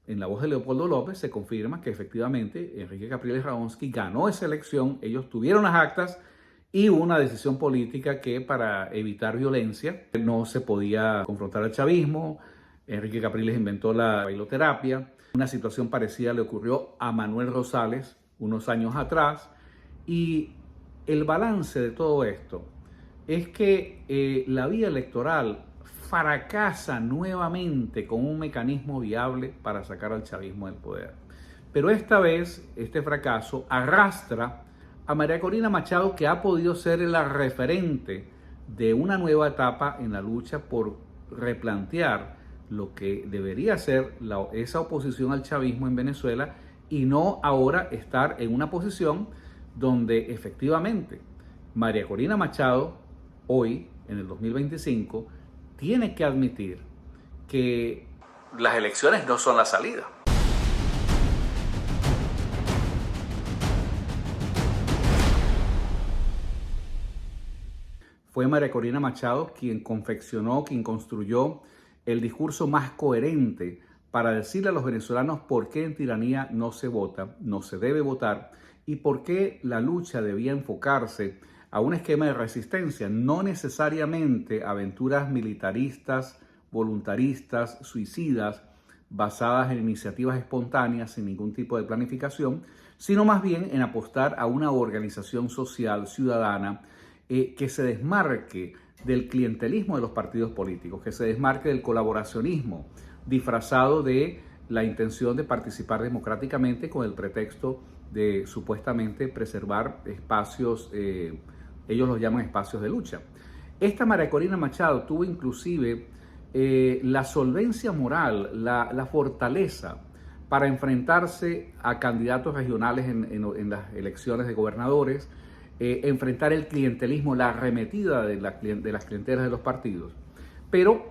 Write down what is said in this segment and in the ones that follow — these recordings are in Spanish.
en la voz de Leopoldo López se confirma que efectivamente Enrique Capriles Radonsky ganó esa elección, ellos tuvieron las actas y hubo una decisión política que para evitar violencia no se podía confrontar al chavismo. Enrique Capriles inventó la bailoterapia. Una situación parecida le ocurrió a Manuel Rosales unos años atrás. Y el balance de todo esto es que la vía electoral fracasa nuevamente con un mecanismo viable para sacar al chavismo del poder. Pero esta vez este fracaso arrastra a María Corina Machado, que ha podido ser la referente de una nueva etapa en la lucha por replantear lo que debería ser esa oposición al chavismo en Venezuela y no ahora estar en una posición donde efectivamente María Corina Machado, hoy, en el 2025, tiene que admitir que las elecciones no son la salida. Fue María Corina Machado quien confeccionó, quien construyó el discurso más coherente para decirle a los venezolanos por qué en tiranía no se vota, no se debe votar y por qué la lucha debía enfocarse a un esquema de resistencia, no necesariamente aventuras militaristas, voluntaristas, suicidas, basadas en iniciativas espontáneas sin ningún tipo de planificación, sino más bien en apostar a una organización social, ciudadana, que se desmarque del clientelismo de los partidos políticos, que se desmarque del colaboracionismo disfrazado de la intención de participar democráticamente con el pretexto de supuestamente preservar espacios, ellos los llaman espacios de lucha. Esta María Corina Machado tuvo inclusive la solvencia moral, la fortaleza para enfrentarse a candidatos regionales en las elecciones de gobernadores, enfrentar el clientelismo, la arremetida de las clientelas de los partidos. Pero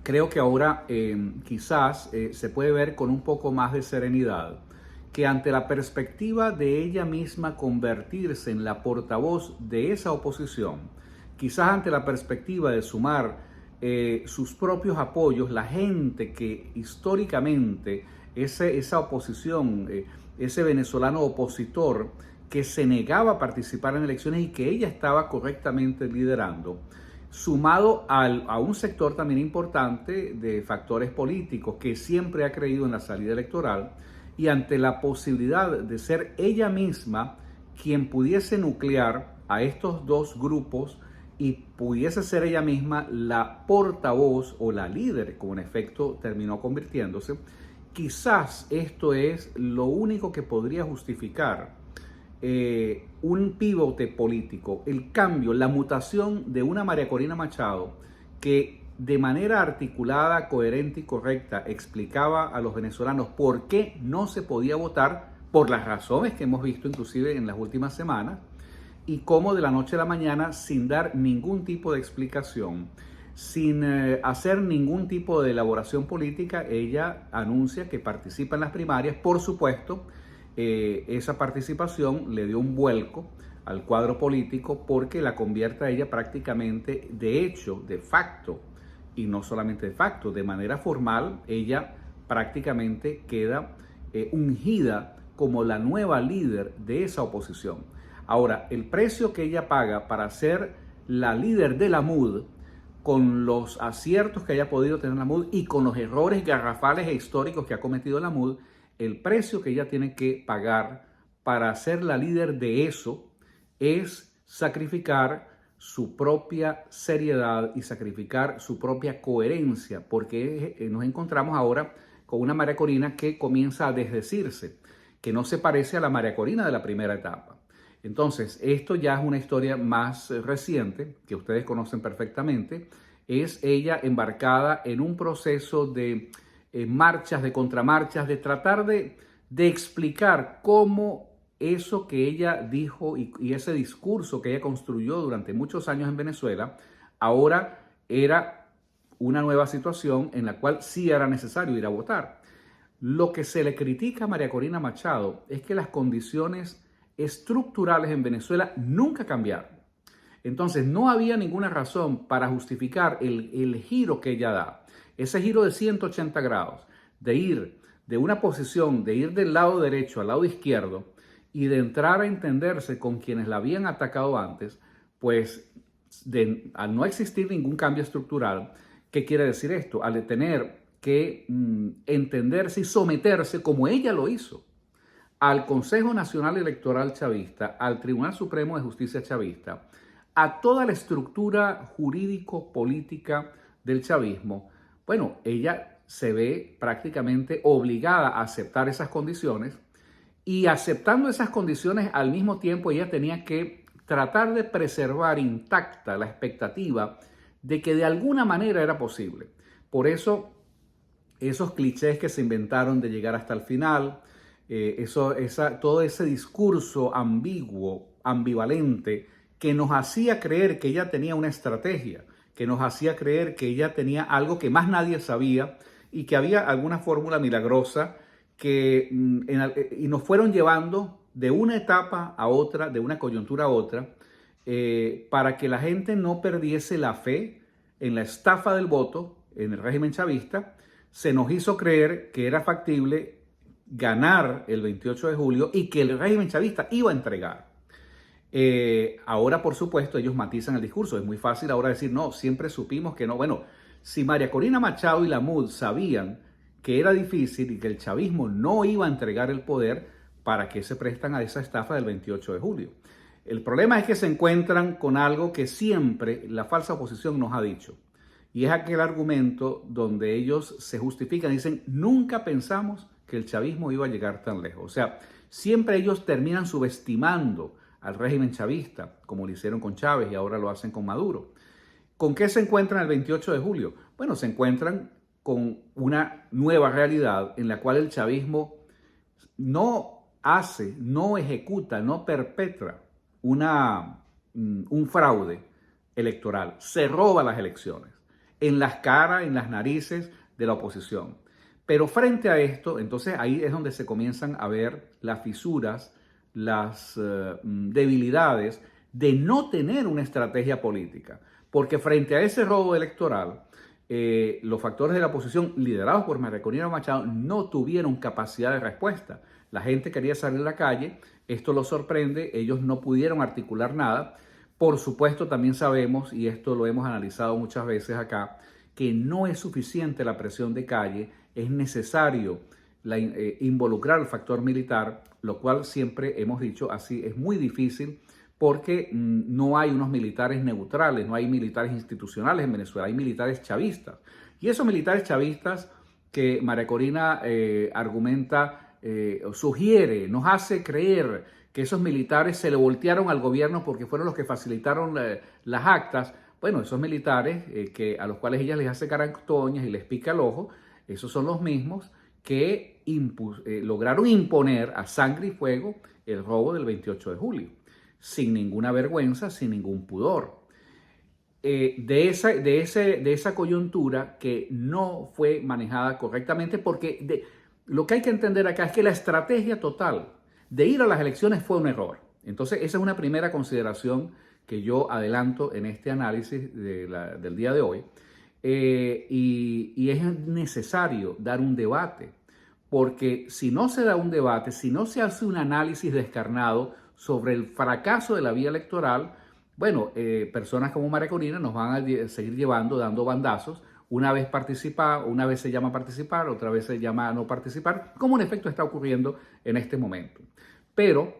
creo que ahora quizás se puede ver con un poco más de serenidad que ante la perspectiva de ella misma convertirse en la portavoz de esa oposición, quizás ante la perspectiva de sumar sus propios apoyos, la gente que históricamente esa oposición, ese venezolano opositor que se negaba a participar en elecciones y que ella estaba correctamente liderando, sumado a un sector también importante de factores políticos que siempre ha creído en la salida electoral, y ante la posibilidad de ser ella misma quien pudiese nuclear a estos dos grupos y pudiese ser ella misma la portavoz o la líder, como en efecto terminó convirtiéndose, quizás esto es lo único que podría justificar un pivote político, el cambio, la mutación de una María Corina Machado que de manera articulada, coherente y correcta explicaba a los venezolanos por qué no se podía votar por las razones que hemos visto inclusive en las últimas semanas, y cómo de la noche a la mañana, sin dar ningún tipo de explicación, sin hacer ningún tipo de elaboración política, ella anuncia que participa en las primarias. Por supuesto, esa participación le dio un vuelco al cuadro político porque la convierte a ella prácticamente, de hecho, de facto, y no solamente de facto, de manera formal, ella prácticamente queda ungida como la nueva líder de esa oposición. Ahora, el precio que ella paga para ser la líder de la MUD, con los aciertos que haya podido tener la MUD y con los errores garrafales e históricos que ha cometido la MUD, el precio que ella tiene que pagar para ser la líder de eso es sacrificar su propia seriedad y sacrificar su propia coherencia, porque nos encontramos ahora con una María Corina que comienza a desdecirse, que no se parece a la María Corina de la primera etapa. Entonces, esto ya es una historia más reciente, que ustedes conocen perfectamente. Es ella embarcada en un proceso de marchas, de contramarchas, de tratar de explicar cómo eso que ella dijo y ese discurso que ella construyó durante muchos años en Venezuela, ahora era una nueva situación en la cual sí era necesario ir a votar. Lo que se le critica a María Corina Machado es que las condiciones estructurales en Venezuela nunca cambiaron. Entonces no había ninguna razón para justificar el giro que ella da, ese giro de 180 grados, de ir de una posición de ir del lado derecho al lado izquierdo y de entrar a entenderse con quienes la habían atacado antes, pues al no existir ningún cambio estructural, ¿qué quiere decir esto? Al tener que entenderse y someterse, como ella lo hizo, al Consejo Nacional Electoral chavista, al Tribunal Supremo de Justicia chavista, a toda la estructura jurídico-política del chavismo, bueno, ella se ve prácticamente obligada a aceptar esas condiciones y aceptando esas condiciones al mismo tiempo ella tenía que tratar de preservar intacta la expectativa de que de alguna manera era posible. Por eso, esos clichés que se inventaron de llegar hasta el final, todo ese discurso ambiguo, ambivalente, que nos hacía creer que ella tenía una estrategia, que nos hacía creer que ella tenía algo que más nadie sabía y que había alguna fórmula milagrosa y nos fueron llevando de una etapa a otra, de una coyuntura a otra, para que la gente no perdiese la fe en la estafa del voto en el régimen chavista. Se nos hizo creer que era factible ganar el 28 de julio y que el régimen chavista iba a entregar. Ahora, por supuesto, ellos matizan el discurso. Es muy fácil ahora decir, no, siempre supimos que no. Bueno, si María Corina Machado y la MUD sabían que era difícil y que el chavismo no iba a entregar el poder, ¿para qué se prestan a esa estafa del 28 de julio? El problema es que se encuentran con algo que siempre la falsa oposición nos ha dicho. Y es aquel argumento donde ellos se justifican, dicen, nunca pensamos que el chavismo iba a llegar tan lejos. O sea, siempre ellos terminan subestimando al régimen chavista, como lo hicieron con Chávez y ahora lo hacen con Maduro. ¿Con qué se encuentran el 28 de julio? Bueno, se encuentran con una nueva realidad en la cual el chavismo no hace, no ejecuta, no perpetra un fraude electoral. Se roba las elecciones en las caras, en las narices de la oposición. Pero frente a esto, entonces ahí es donde se comienzan a ver las fisuras, las debilidades de no tener una estrategia política. Porque frente a ese robo electoral, los factores de la oposición liderados por María Corina Machado no tuvieron capacidad de respuesta. La gente quería salir a la calle, esto los sorprende, ellos no pudieron articular nada. Por supuesto, también sabemos, y esto lo hemos analizado muchas veces acá, que no es suficiente la presión de calle, es necesario involucrar el factor militar, lo cual siempre hemos dicho así, es muy difícil porque no hay unos militares neutrales, no hay militares institucionales en Venezuela, hay militares chavistas. Y esos militares chavistas que María Corina argumenta, sugiere, nos hace creer que esos militares se le voltearon al gobierno porque fueron los que facilitaron las actas. Bueno, esos militares a los cuales ella les hace carantoñas y les pica el ojo, esos son los mismos que lograron imponer a sangre y fuego el robo del 28 de julio, sin ninguna vergüenza, sin ningún pudor. De esa coyuntura que no fue manejada correctamente, porque lo que hay que entender acá es que la estrategia total de ir a las elecciones fue un error. Entonces, esa es una primera consideración que yo adelanto en este análisis del día de hoy. Y es necesario dar un debate, porque si no se da un debate, si no se hace un análisis descarnado sobre el fracaso de la vía electoral, bueno, personas como María Corina nos van a seguir llevando, dando bandazos. Una vez participa, una vez se llama a participar, otra vez se llama a no participar, como en efecto está ocurriendo en este momento. Pero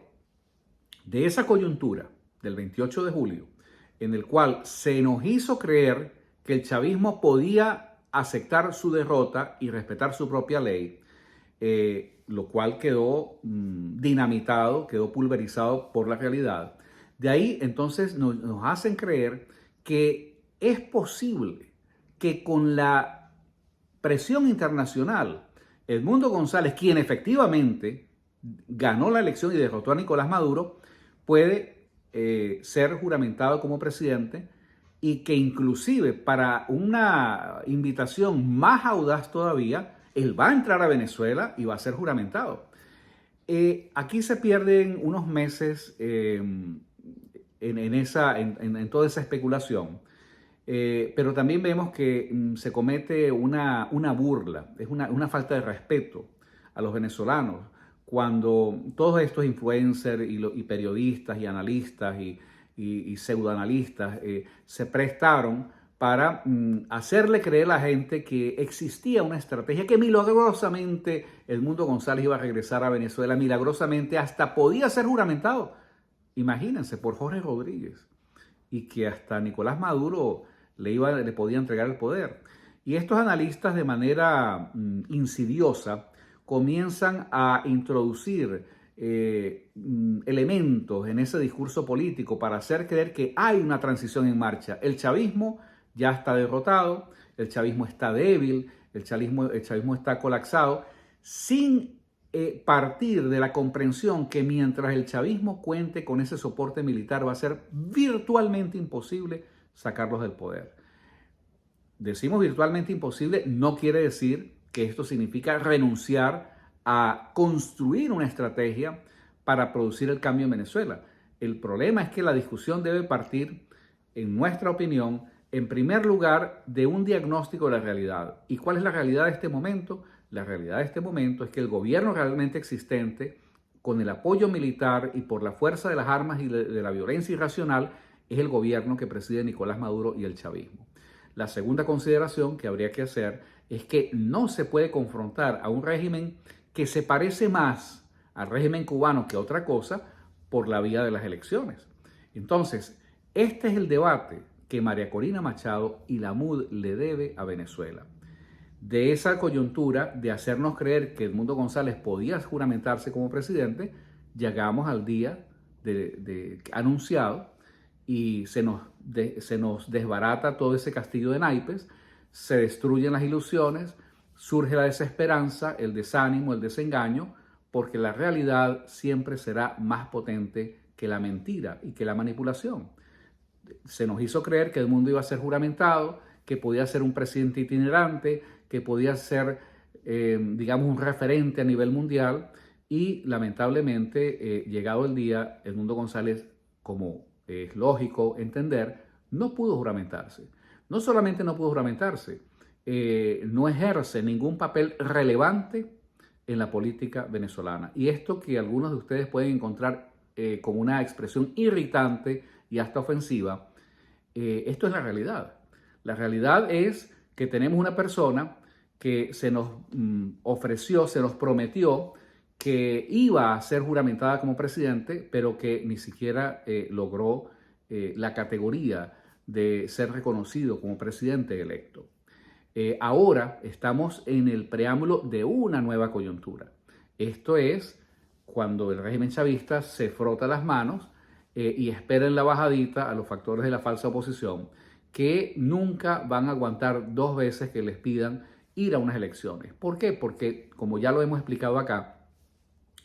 de esa coyuntura del 28 de julio, en el cual se nos hizo creer que el chavismo podía aceptar su derrota y respetar su propia ley, lo cual quedó dinamitado, quedó pulverizado por la realidad. De ahí entonces nos hacen creer que es posible que con la presión internacional, Edmundo González, quien efectivamente ganó la elección y derrotó a Nicolás Maduro, puede ser juramentado como presidente y que inclusive para una invitación más audaz todavía, él va a entrar a Venezuela y va a ser juramentado. Aquí se pierden unos meses en toda esa especulación, pero también vemos que se comete una burla, es una falta de respeto a los venezolanos cuando todos estos influencers y periodistas y analistas y pseudoanalistas se prestaron para hacerle creer a la gente que existía una estrategia que milagrosamente el Mundo González iba a regresar a Venezuela, milagrosamente hasta podía ser juramentado, imagínense, por Jorge Rodríguez, y que hasta Nicolás Maduro le podía entregar el poder. Y estos analistas de manera insidiosa comienzan a introducir elementos en ese discurso político para hacer creer que hay una transición en marcha. El chavismo ya está derrotado, el chavismo está débil, el chavismo está colapsado, sin partir de la comprensión que mientras el chavismo cuente con ese soporte militar va a ser virtualmente imposible sacarlos del poder. Decimos virtualmente imposible, no quiere decir que esto significa renunciar a construir una estrategia para producir el cambio en Venezuela. El problema es que la discusión debe partir, en nuestra opinión, en primer lugar, de un diagnóstico de la realidad. ¿Y cuál es la realidad de este momento? La realidad de este momento es que el gobierno realmente existente, con el apoyo militar y por la fuerza de las armas y de la violencia irracional, es el gobierno que preside Nicolás Maduro y el chavismo. La segunda consideración que habría que hacer es que no se puede confrontar a un régimen que se parece más al régimen cubano que a otra cosa por la vía de las elecciones. Entonces, este es el debate que María Corina Machado y la MUD le debe a Venezuela. De esa coyuntura de hacernos creer que Edmundo González podía juramentarse como presidente, llegamos al día anunciado y se nos desbarata todo ese castillo de naipes, se destruyen las ilusiones, surge la desesperanza, el desánimo, el desengaño, porque la realidad siempre será más potente que la mentira y que la manipulación. Se nos hizo creer que Edmundo iba a ser juramentado, que podía ser un presidente itinerante, que podía ser, digamos, un referente a nivel mundial y lamentablemente, llegado el día, Edmundo González, como es lógico entender, no pudo juramentarse. No solamente no pudo juramentarse, no ejerce ningún papel relevante en la política venezolana. Y esto que algunos de ustedes pueden encontrar como una expresión irritante y hasta ofensiva, esto es la realidad. La realidad es que tenemos una persona que se nos ofreció, se nos prometió que iba a ser juramentada como presidente, pero que ni siquiera logró la categoría de ser reconocido como presidente electo. Ahora estamos en el preámbulo de una nueva coyuntura. Esto es cuando el régimen chavista se frota las manos y espera en la bajadita a los factores de la falsa oposición que nunca van a aguantar dos veces que les pidan ir a unas elecciones. ¿Por qué? Porque, como ya lo hemos explicado acá,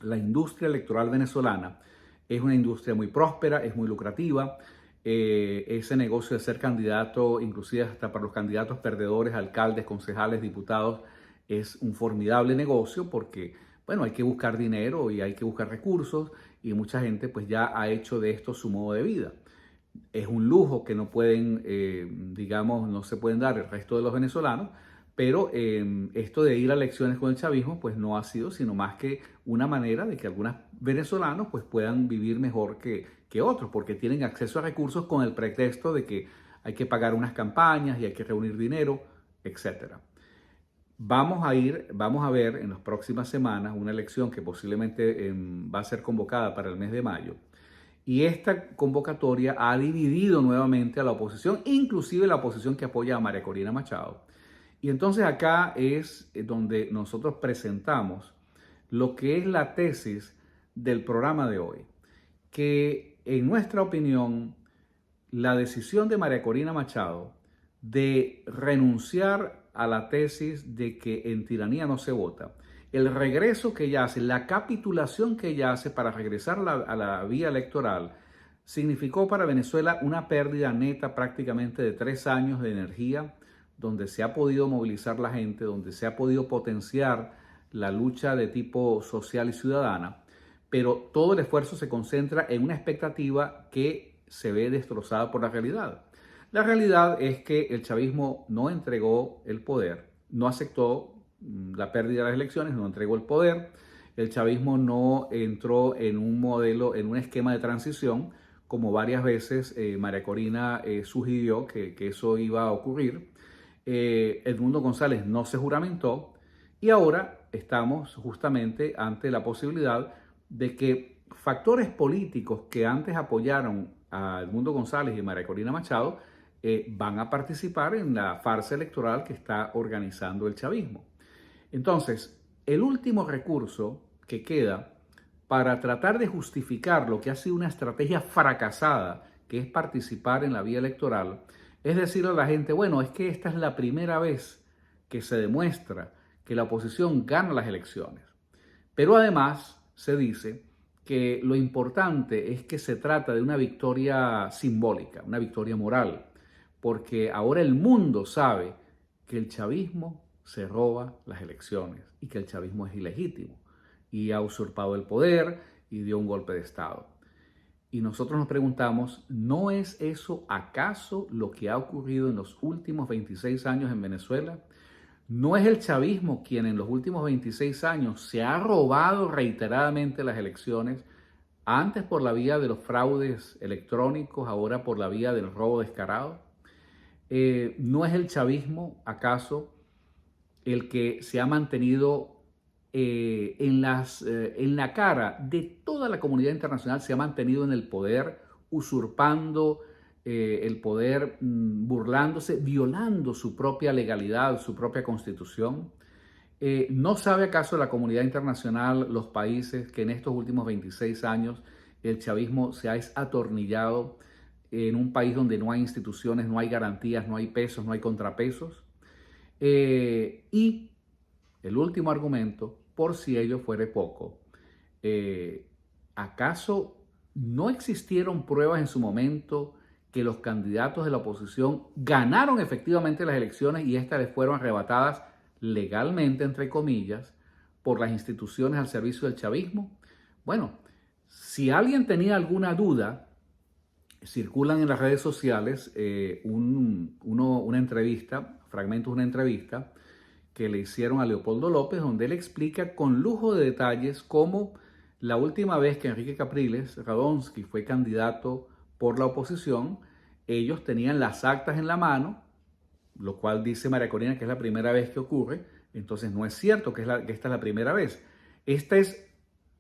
la industria electoral venezolana es una industria muy próspera, es muy lucrativa. Ese negocio de ser candidato, inclusive hasta para los candidatos perdedores, alcaldes, concejales, diputados, es un formidable negocio porque, bueno, hay que buscar dinero y hay que buscar recursos y mucha gente pues ya ha hecho de esto su modo de vida. Es un lujo que no pueden, digamos, no se pueden dar el resto de los venezolanos, pero esto de ir a elecciones con el chavismo pues no ha sido sino más que una manera de que algunos venezolanos pues puedan vivir mejor que otros, porque tienen acceso a recursos con el pretexto de que hay que pagar unas campañas y hay que reunir dinero, etc. Vamos a ver en las próximas semanas una elección que posiblemente va a ser convocada para el mes de mayo. Y esta convocatoria ha dividido nuevamente a la oposición, inclusive la oposición que apoya a María Corina Machado. Y entonces acá es donde nosotros presentamos lo que es la tesis del programa de hoy, que en nuestra opinión, la decisión de María Corina Machado de renunciar a la tesis de que en tiranía no se vota, el regreso que ella hace, la capitulación que ella hace para regresar a la vía electoral, significó para Venezuela una pérdida neta prácticamente de 3 años de energía, donde se ha podido movilizar la gente, donde se ha podido potenciar la lucha de tipo social y ciudadana, pero todo el esfuerzo se concentra en una expectativa que se ve destrozada por la realidad. La realidad es que el chavismo no entregó el poder, no aceptó la pérdida de las elecciones, no entregó el poder. El chavismo no entró en un modelo, en un esquema de transición, como varias veces María Corina sugirió que eso iba a ocurrir. Edmundo González no se juramentó y ahora estamos justamente ante la posibilidad de que factores políticos que antes apoyaron a Edmundo González y María Corina Machado van a participar en la farsa electoral que está organizando el chavismo. Entonces, el último recurso que queda para tratar de justificar lo que ha sido una estrategia fracasada, que es participar en la vía electoral, es decirle a la gente, bueno, es que esta es la primera vez que se demuestra que la oposición gana las elecciones. Pero además se dice que lo importante es que se trata de una victoria simbólica, una victoria moral, porque ahora el mundo sabe que el chavismo se roba las elecciones y que el chavismo es ilegítimo y ha usurpado el poder y dio un golpe de Estado. Y nosotros nos preguntamos, ¿no es eso acaso lo que ha ocurrido en los últimos 26 años en Venezuela? ¿No es el chavismo quien en los últimos 26 años se ha robado reiteradamente las elecciones, antes por la vía de los fraudes electrónicos, ahora por la vía del robo descarado? ¿No es el chavismo acaso el que se ha mantenido en la cara de toda la comunidad internacional, se ha mantenido en el poder, usurpando el poder, burlándose, violando su propia legalidad, su propia constitución? ¿No sabe acaso la comunidad internacional, los países, que en estos últimos 26 años el chavismo se ha atornillado en un país donde no hay instituciones, no hay garantías, no hay pesos, no hay contrapesos? Y el último argumento, por si ello fuere poco, ¿acaso no existieron pruebas en su momento que los candidatos de la oposición ganaron efectivamente las elecciones y estas les fueron arrebatadas legalmente, entre comillas, por las instituciones al servicio del chavismo? Bueno, si alguien tenía alguna duda, circulan en las redes sociales una entrevista, fragmentos de una entrevista que le hicieron a Leopoldo López, donde él explica con lujo de detalles cómo la última vez que Enrique Capriles Radonsky fue candidato por la oposición, ellos tenían las actas en la mano, lo cual dice María Corina que es la primera vez que ocurre. Entonces no es cierto que esta es la primera vez. Esta es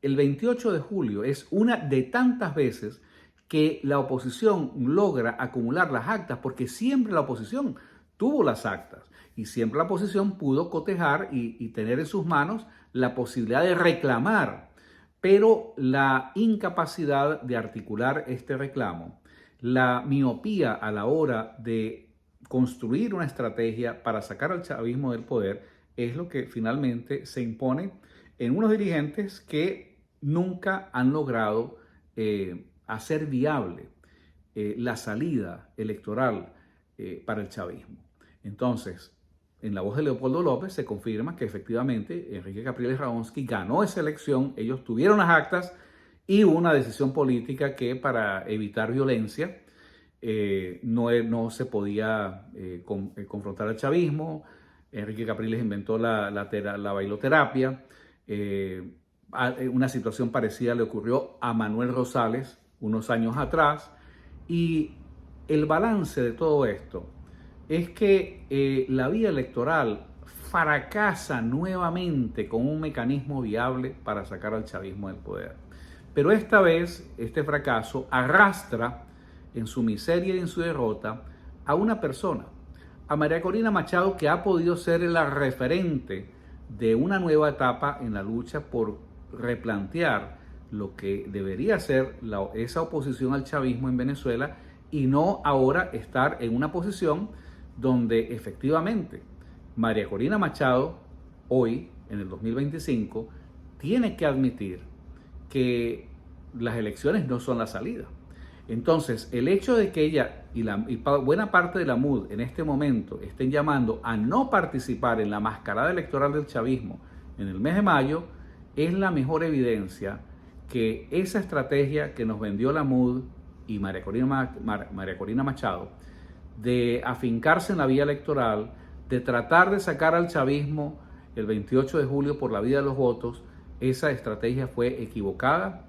el 28 de julio, es una de tantas veces que la oposición logra acumular las actas, porque siempre la oposición tuvo las actas y siempre la oposición pudo cotejar y tener en sus manos la posibilidad de reclamar, pero la incapacidad de articular este reclamo, la miopía a la hora de construir una estrategia para sacar al chavismo del poder, es lo que finalmente se impone en unos dirigentes que nunca han logrado hacer viable la salida electoral para el chavismo. Entonces, en la voz de Leopoldo López se confirma que efectivamente Enrique Capriles Radonsky ganó esa elección, ellos tuvieron las actas y hubo una decisión política que, para evitar violencia, no se podía confrontar al chavismo. Enrique Capriles inventó la bailoterapia. Una situación parecida le ocurrió a Manuel Rosales unos años atrás. Y el balance de todo esto es que la vía electoral fracasa nuevamente con un mecanismo viable para sacar al chavismo del poder. Pero esta vez este fracaso arrastra en su miseria y en su derrota a una persona, a María Corina Machado, que ha podido ser la referente de una nueva etapa en la lucha por replantear lo que debería ser esa oposición al chavismo en Venezuela, y no ahora estar en una posición donde efectivamente María Corina Machado, hoy, en el 2025, tiene que admitir que las elecciones no son la salida. Entonces, el hecho de que ella y buena parte de la MUD en este momento estén llamando a no participar en la mascarada electoral del chavismo en el mes de mayo es la mejor evidencia que esa estrategia que nos vendió la MUD y María Corina Machado de afincarse en la vía electoral, de tratar de sacar al chavismo el 28 de julio por la vía de los votos, esa estrategia fue equivocada,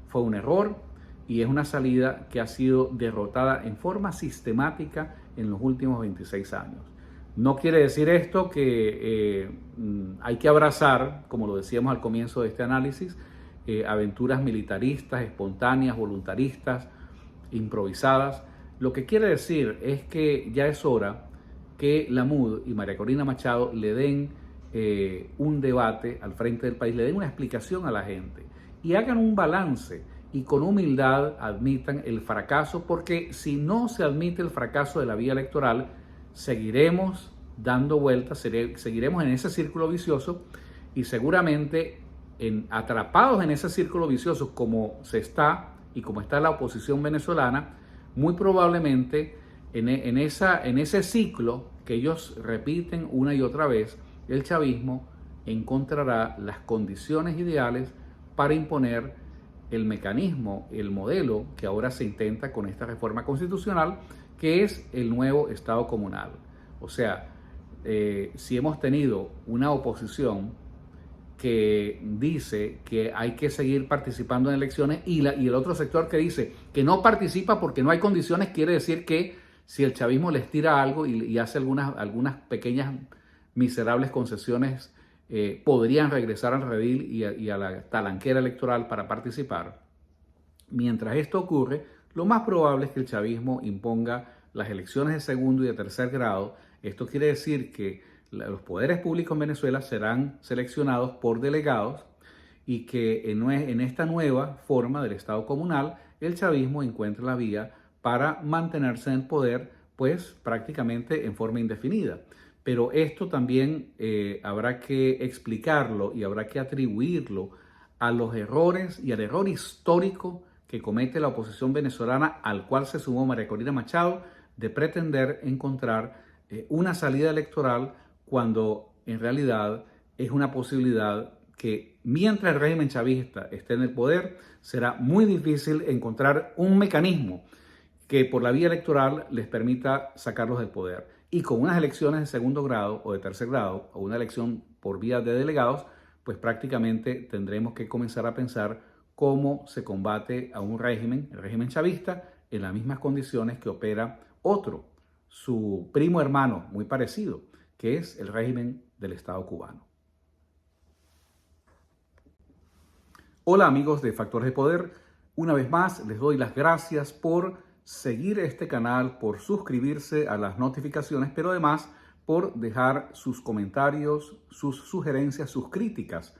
fue un error y es una salida que ha sido derrotada en forma sistemática en los últimos 26 años. No quiere decir esto que hay que abrazar, como lo decíamos al comienzo de este análisis, aventuras militaristas, espontáneas, voluntaristas, improvisadas. Lo que quiere decir es que ya es hora que la MUD y María Corina Machado le den un debate al frente del país, le den una explicación a la gente y hagan un balance y con humildad admitan el fracaso, porque si no se admite el fracaso de la vía electoral, seguiremos dando vueltas, seguiremos en ese círculo vicioso y seguramente atrapados en ese círculo vicioso como se está y como está la oposición venezolana, muy probablemente en ese ciclo que ellos repiten una y otra vez, el chavismo encontrará las condiciones ideales para imponer el mecanismo, el modelo que ahora se intenta con esta reforma constitucional, que es el nuevo Estado comunal. O sea, si hemos tenido una oposición que dice que hay que seguir participando en elecciones y el otro sector que dice que no participa porque no hay condiciones, quiere decir que si el chavismo les tira algo y hace algunas pequeñas miserables concesiones, podrían regresar al redil y a la talanquera electoral para participar. Mientras esto ocurre, lo más probable es que el chavismo imponga las elecciones de segundo y de tercer grado. Esto quiere decir que los poderes públicos en Venezuela serán seleccionados por delegados y que en esta nueva forma del Estado comunal, el chavismo encuentra la vía para mantenerse en el poder, pues prácticamente en forma indefinida. Pero esto también habrá que explicarlo y habrá que atribuirlo a los errores y al error histórico que comete la oposición venezolana, al cual se sumó María Corina Machado, de pretender encontrar una salida electoral cuando en realidad es una posibilidad que mientras el régimen chavista esté en el poder, será muy difícil encontrar un mecanismo que por la vía electoral les permita sacarlos del poder. Y con unas elecciones de segundo grado o de tercer grado, o una elección por vía de delegados, pues prácticamente tendremos que comenzar a pensar cómo se combate a un régimen, el régimen chavista, en las mismas condiciones que opera otro, su primo hermano muy parecido, que es el régimen del Estado cubano. Hola amigos de Factores de Poder, una vez más les doy las gracias por seguir este canal, por suscribirse a las notificaciones, pero además por dejar sus comentarios, sus sugerencias, sus críticas